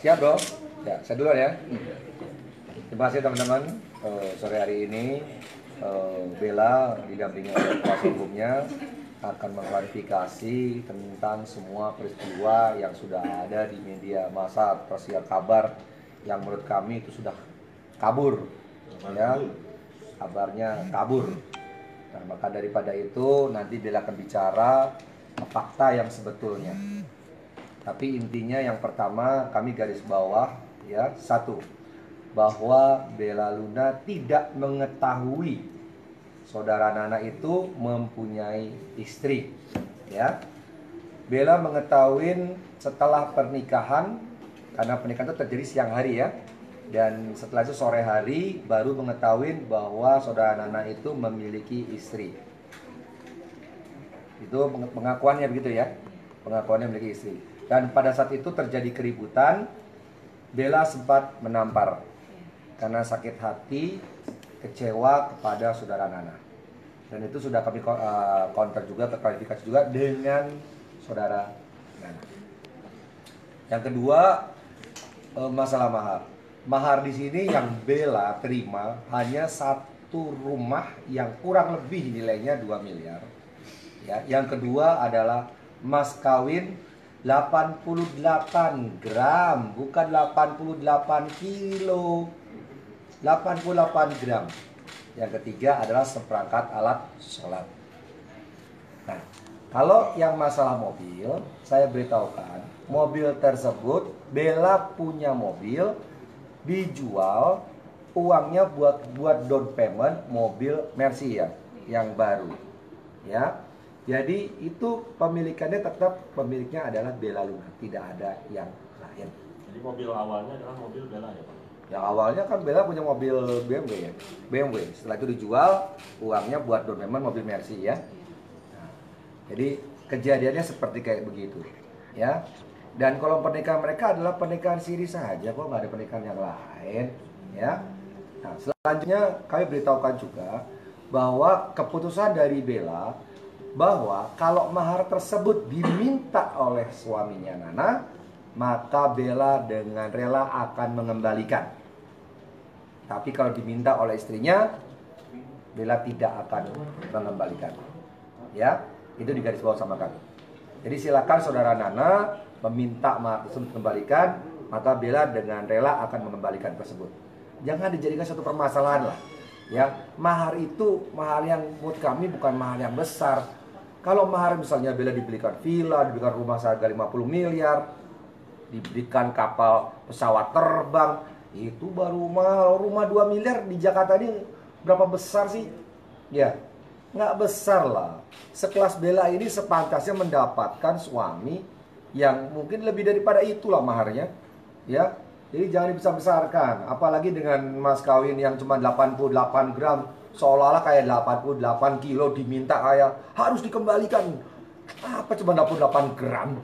Siap dong? Ya, saya duluan ya. Terima kasih teman-teman. Sore hari ini Bella didampingi oleh kuasa hukumnya akan mengklarifikasi tentang semua peristiwa yang sudah ada di media massa tersiar kabar yang menurut kami itu sudah kabur, ya, kabarnya kabur. Nah, maka daripada itu nanti Bella akan bicara fakta yang sebetulnya. Tapi intinya yang pertama kami garis bawah, ya, satu, bahwa Bella Luna tidak mengetahui saudara Nana itu mempunyai istri, ya. Bella mengetahui setelah pernikahan, karena pernikahan itu terjadi siang hari, ya. Dan setelah itu sore hari baru mengetahui bahwa saudara Nana itu memiliki istri. Itu pengakuannya begitu, ya. Pengakuannya memiliki istri. Dan pada saat itu terjadi keributan. Bella sempat menampar karena sakit hati, kecewa kepada saudara Nana. Dan itu sudah kami counter juga, terklarifikasi juga dengan saudara Nana. Yang kedua, masalah mahar. Mahar di sini yang Bella terima hanya satu rumah yang kurang lebih nilainya 2 miliar. Ya, yang kedua adalah mas kawin 88 gram, bukan 88 kilo. 88 gram. Yang ketiga adalah seperangkat alat sholat. Nah, kalau yang masalah mobil, saya beritahukan, mobil tersebut Bella punya mobil, dijual, uangnya buat down payment mobil Mercy, ya, yang baru, ya. Jadi itu pemilikannya tetap pemiliknya adalah Bella Luna, tidak ada yang lain. Jadi mobil awalnya adalah mobil Bella, ya Pak? Yang awalnya kan Bella punya mobil BMW, ya, BMW. Setelah itu dijual, uangnya buat down payment mobil Mercy, ya. Nah, jadi kejadiannya seperti kayak begitu, ya. Dan kalau pernikahan mereka adalah pernikahan siri saja, kok nggak ada pernikahan yang lain, ya. Nah, selanjutnya kami beritahukan juga bahwa keputusan dari Bella bahwa kalau mahar tersebut diminta oleh suaminya Nana, maka Bella dengan rela akan mengembalikan. Tapi kalau diminta oleh istrinya, Bella tidak akan mengembalikan. Ya, itu digaris bawah sama kami. Jadi silakan saudara Nana meminta mahar tersebut dikembalikan, maka Bella dengan rela akan mengembalikan tersebut. Jangan dijadikan satu permasalahan lah. Ya, mahar itu mahar yang menurut kami bukan mahar yang besar. Kalau mahar misalnya Bella dibelikan villa, dibelikan rumah seharga 50 miliar, diberikan kapal pesawat terbang, itu baru mahal. Rumah 2 miliar di Jakarta ini berapa besar sih? Ya, nggak besar lah. Sekelas Bella ini sepantasnya mendapatkan suami yang mungkin lebih daripada itulah maharnya, ya. Jadi jangan dibesar-besarkan, apalagi dengan mas kawin yang cuma 88 gram, seolah-olah kayak 88 kilo diminta kayak harus dikembalikan. Apa cuma 88 gram?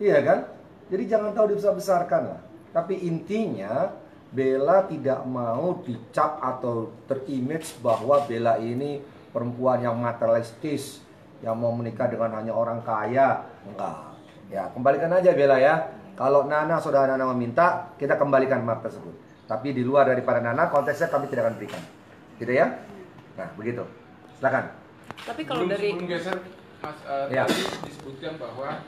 Iya kan? Jadi jangan tahu dibesar-besarkan lah. Tapi intinya Bella tidak mau dicap atau terimage bahwa Bella ini perempuan yang materialistis, yang mau menikah dengan hanya orang kaya. Enggak. Ya, kembalikan aja Bella, ya. Kalau Nana, saudara Nana meminta, kita kembalikan mahar tersebut. Tapi di luar daripada Nana, konteksnya kami tidak akan berikan. Gitu ya? Nah, begitu. Silakan. Tapi kalau dari sebelum geser, Mas, Ya. tadi disebutkan bahwa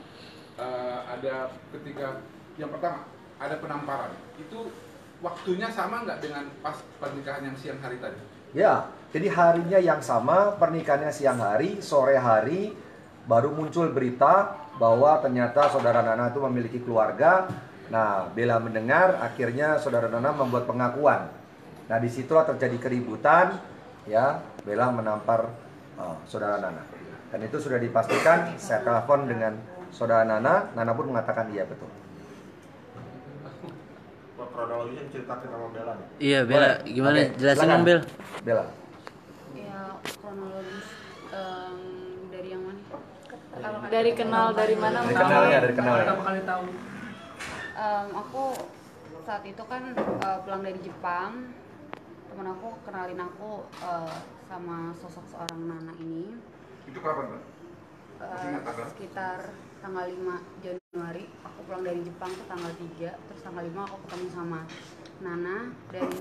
ada ketika yang pertama ada penamparan. Itu waktunya sama nggak dengan pas pernikahan yang siang hari tadi? Ya, jadi harinya yang sama, pernikahannya siang hari, sore hari, baru muncul berita bahwa ternyata saudara Nana itu memiliki keluarga. Nah, Bella mendengar, akhirnya saudara Nana membuat pengakuan. Nah, disitulah terjadi keributan, ya. Bella menampar saudara Nana. Dan itu sudah dipastikan, saya telepon dengan saudara Nana, Nana pun mengatakan iya betul. Kronologisnya diceritakan sama Bella nih. Iya, Bella, Boleh. gimana? Oke, Jelasin silakan. dong, Bel. Bella. ya kronologis dari yang mana? Dari kenal dari mana? Dari kenalnya, dari kenalnya. Pertama kali tahu. Aku saat itu kan pulang dari Jepang, temen aku kenalin aku sama sosok seorang Nana ini. Itu kapan, Mbak? Masih ingat tanggal? Sekitar tanggal 5 Januari aku pulang dari Jepang tuh tanggal 3, terus tanggal 5 aku ketemu sama Nana dan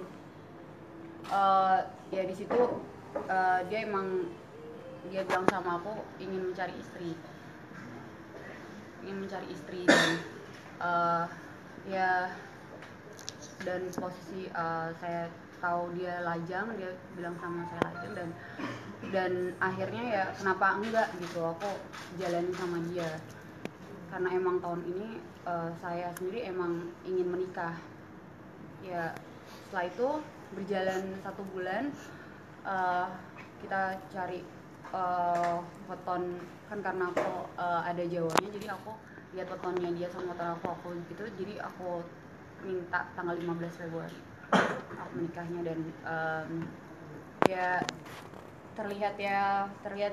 ya di situ dia bilang sama aku ingin mencari istri dan ya dan posisi saya tahu dia lajang, dia bilang sama saya lajang dan akhirnya ya kenapa enggak gitu, aku jalanin sama dia karena emang tahun ini saya sendiri emang ingin menikah. Ya setelah itu berjalan 1 bulan, kita cari weton kan karena aku ada Jawanya, jadi aku lihat wetonnya dia sama weton aku gitu, jadi aku minta tanggal 15 Februari aku menikahnya dan ya terlihat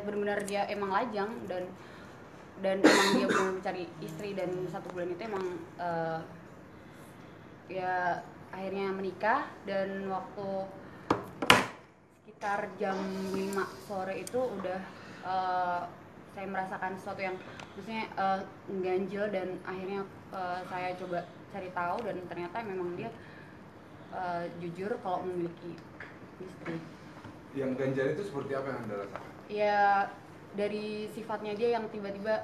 benar-benar dia emang lajang dan emang dia benar mencari istri dan 1 bulan itu emang ya akhirnya menikah dan waktu sekitar jam 5 sore itu udah saya merasakan sesuatu yang maksudnya mengganjil dan akhirnya saya coba cari tahu dan ternyata memang dia jujur kalau memiliki istri. Yang ganjal itu seperti apa yang Anda rasakan? Ya dari sifatnya dia yang tiba-tiba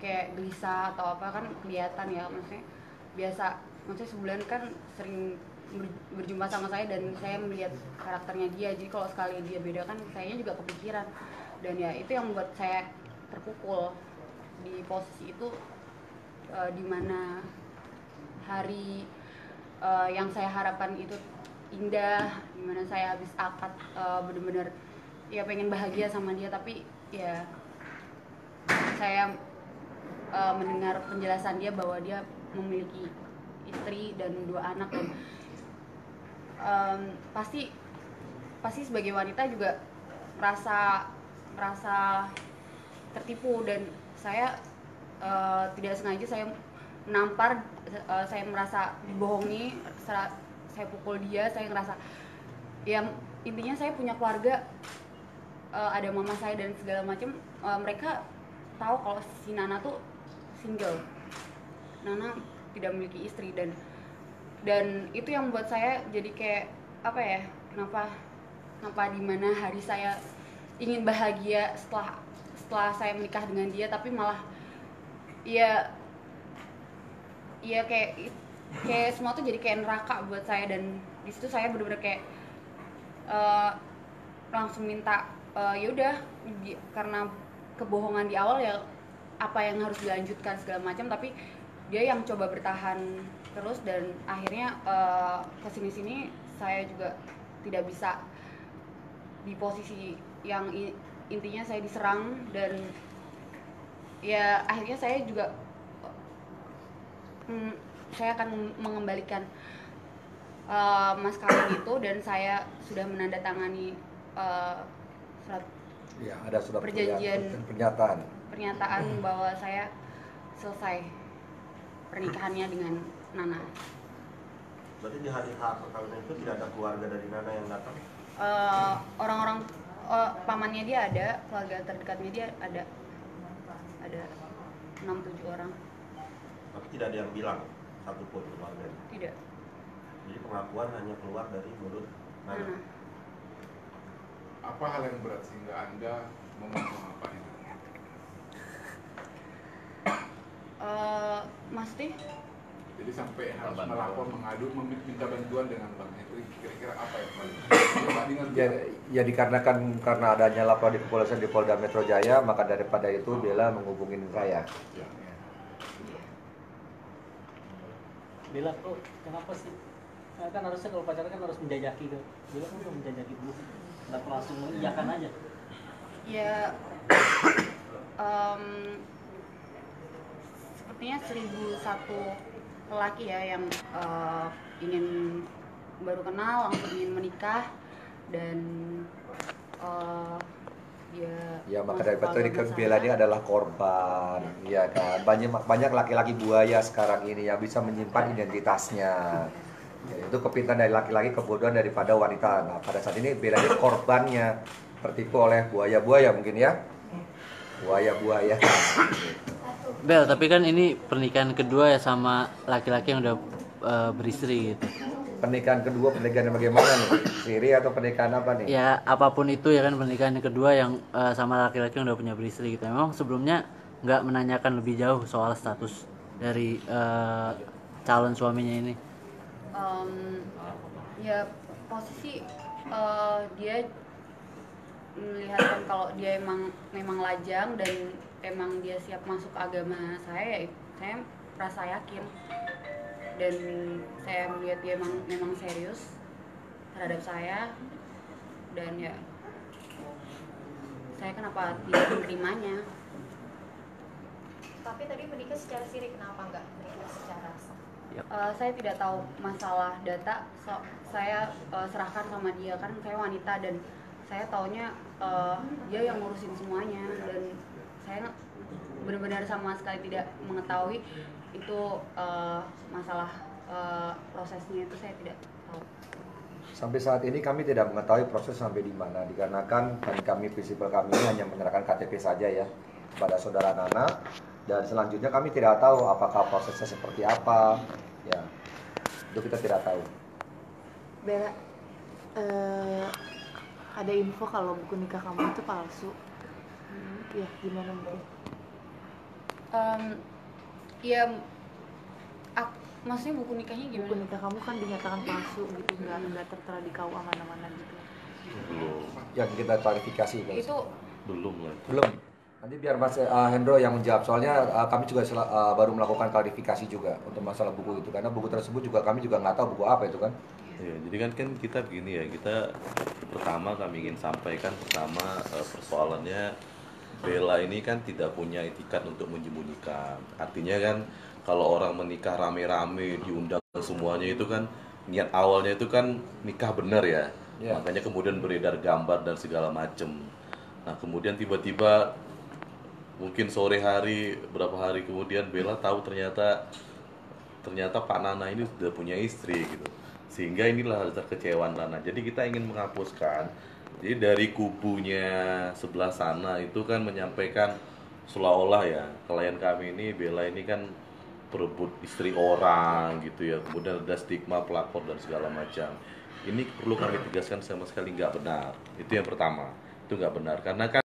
kayak gelisah atau apa kan kelihatan ya, maksudnya sebulan kan sering berjumpa sama saya dan saya melihat karakternya dia, jadi kalau sekali dia beda kan sayanya juga kepikiran dan ya itu yang membuat saya terpukul di posisi itu, di mana hari yang saya harapkan itu indah, di mana saya habis akad benar-benar ya pengen bahagia sama dia, tapi ya saya mendengar penjelasan dia bahwa dia memiliki istri dan 2 anak dan pasti sebagai wanita juga merasa tertipu dan saya tidak sengaja saya menampar, saya merasa dibohongi, saya pukul dia, saya ngerasa ya intinya saya punya keluarga, ada mama saya dan segala macam, mereka tahu kalau si Nana tuh single, Nana tidak memiliki istri dan itu yang membuat saya jadi kayak apa ya, kenapa di mana hari saya ingin bahagia setelah saya menikah dengan dia tapi malah ya kayak semua tuh jadi kayak neraka buat saya dan di situ saya benar-benar kayak langsung minta ya udah karena kebohongan di awal ya apa yang harus dilanjutkan segala macam, tapi dia yang coba bertahan terus dan akhirnya kesini-sini saya juga tidak bisa di posisi yang intinya saya diserang dan ya akhirnya saya juga saya akan mengembalikan mas kawin itu dan saya sudah menandatangani surat Ya, ada sudah perjanjian pernyataan bahwa saya selesai pernikahannya dengan Nana. Berarti di hari H perkawinan itu tidak ada keluarga dari Nana yang datang? Orang-orang pamannya dia ada, keluarga terdekatnya dia ada 6-7 orang. Tapi tidak ada yang bilang satupun keluarga? Tidak. Jadi pengakuan hanya keluar dari mulut Nana? Apa hal yang berat sehingga Anda memotong apa itu? Masti? Jadi sampai harus melapor, mengadu, meminta bantuan dengan bank itu kira-kira apa yang paling? Ya dikarenakan karena adanya laporan di kepolisian di Polda Metro Jaya, maka daripada itu Bella menghubungin saya. Ya. Bella kok kenapa sih? Kan harusnya kalau pacaran kan harus menjajaki tuh. Bella kan belum menjajaki dulu. Kenapa langsung mengiyakan aja? Ya sepertinya 1001 lelaki ya yang ingin baru kenal langsung ingin menikah dan ya maka dari itu kan Bella ini adalah korban, ya kan, banyak laki-laki buaya sekarang ini yang bisa menyimpan identitasnya. Ya, itu kepintaran dari laki-laki, kebodohan daripada wanita. Nah, pada saat ini Bella ini korbannya tertipu oleh buaya-buaya mungkin ya, buaya-buaya. Bel, tapi kan ini pernikahan kedua ya sama laki-laki yang udah beristri gitu. Pernikahan kedua, pernikahan yang bagaimana nih? Siri atau pernikahan apa nih? Ya apapun itu ya kan, pernikahan yang kedua yang sama laki-laki yang udah punya beristri gitu. Memang sebelumnya nggak menanyakan lebih jauh soal status dari calon suaminya ini. Ya posisi dia melihatkan kalau dia memang lajang dan emang dia siap masuk agama saya, ya saya merasa yakin dan saya melihat dia memang serius terhadap saya, dan ya saya kenapa tidak menerimanya. Tapi tadi menikah secara siri, kenapa enggak menikah secara sah? Saya tidak tahu masalah data, saya serahkan sama dia, kan saya wanita dan saya taunya dia yang ngurusin semuanya, dan saya benar-benar sama sekali tidak mengetahui itu masalah prosesnya, itu saya tidak tahu. Sampai saat ini kami tidak mengetahui proses sampai di mana, dikarenakan kami prinsipal kami hanya menyerahkan KTP saja ya kepada saudara Nana, dan selanjutnya kami tidak tahu apakah prosesnya seperti apa ya, itu kita tidak tahu. Bella, ada info kalau buku nikah kamu itu palsu. Ya, gimana mungkin? Ya, maksudnya buku nikahnya Buku gimana? nikah kamu kan dinyatakan palsu gitu, nggak tertera di KUA mana-mana gitu. Belum. Yang kita klarifikasi guys. Itu Belum lah. Belum. Nanti biar Mas Hendro yang menjawab, soalnya kami juga baru melakukan klarifikasi juga untuk masalah buku itu, karena buku tersebut juga kami juga nggak tahu buku apa itu kan. Ya, jadi kan kita begini ya, kita pertama kami ingin sampaikan pertama persoalannya Bella ini kan tidak punya etikat untuk menyembunyikan. Artinya kan kalau orang menikah rame-rame diundang semuanya itu kan niat awalnya itu kan nikah benar ya. Ya. Makanya kemudian beredar gambar dan segala macem. Nah kemudian tiba-tiba mungkin sore hari berapa hari kemudian Bella tahu ternyata Pak Nana ini sudah punya istri gitu, sehingga inilah rasa kekecewaan Nana. Jadi kita ingin menghapuskan. Jadi dari kubunya sebelah sana itu kan menyampaikan seolah-olah ya klien kami ini Bella ini kan berebut istri orang gitu ya, kemudian ada stigma pelakor dan segala macam. Ini perlu kami tegaskan sama sekali nggak benar. Itu yang pertama, itu nggak benar karena kan